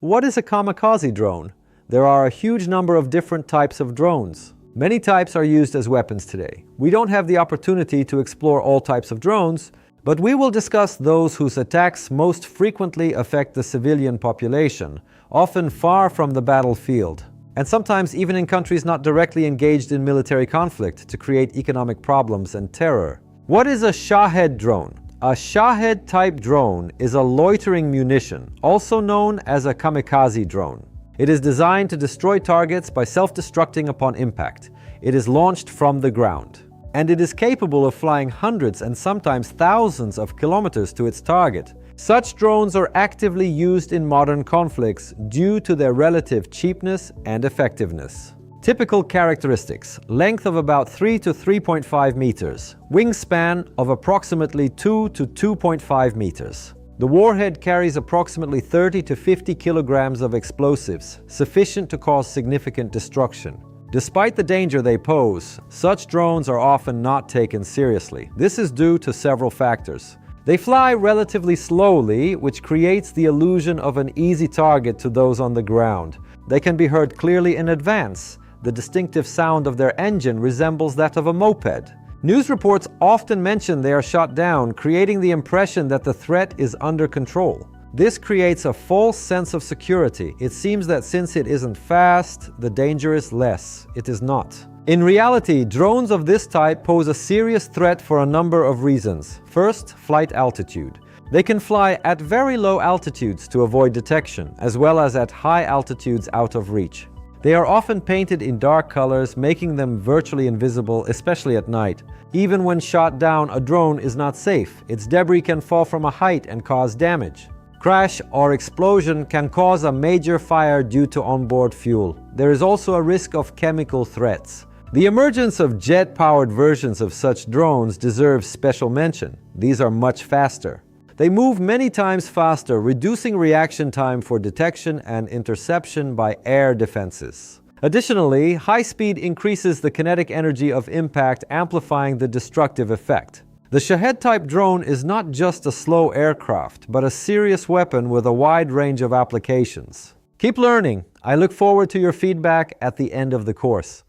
What is a kamikaze drone? There are a huge number of different types of drones. Many types are used as weapons today. We don't have the opportunity to explore all types of drones, but we will discuss those whose attacks most frequently affect the civilian population, often far from the battlefield, and sometimes even in countries not directly engaged in military conflict to create economic problems and terror. What is a Shahed drone? A Shahed-type drone is a loitering munition, also known as a kamikaze drone. It is designed to destroy targets by self-destructing upon impact. It is launched from the ground. And it is capable of flying hundreds and sometimes thousands of kilometers to its target. Such drones are actively used in modern conflicts due to their relative cheapness and effectiveness. Typical characteristics: length of about 3 to 3.5 meters, wingspan of approximately 2 to 2.5 meters. The warhead carries approximately 30 to 50 kilograms of explosives, sufficient to cause significant destruction. Despite the danger they pose, such drones are often not taken seriously. This is due to several factors. They fly relatively slowly, which creates the illusion of an easy target to those on the ground. They can be heard clearly in advance. The distinctive sound of their engine resembles that of a moped. News reports often mention they are shot down, creating the impression that the threat is under control. This creates a false sense of security. It seems that since it isn't fast, the danger is less. It is not. In reality, drones of this type pose a serious threat for a number of reasons. First, flight altitude. They can fly at very low altitudes to avoid detection, as well as at high altitudes out of reach. They are often painted in dark colors, making them virtually invisible, especially at night. Even when shot down, a drone is not safe. Its debris can fall from a height and cause damage. Crash or explosion can cause a major fire due to onboard fuel. There is also a risk of chemical threats. The emergence of jet-powered versions of such drones deserves special mention. These are much faster. They move many times faster, reducing reaction time for detection and interception by air defenses. Additionally, high speed increases the kinetic energy of impact, amplifying the destructive effect. The Shahed-type drone is not just a slow aircraft, but a serious weapon with a wide range of applications. Keep learning. I look forward to your feedback at the end of the course.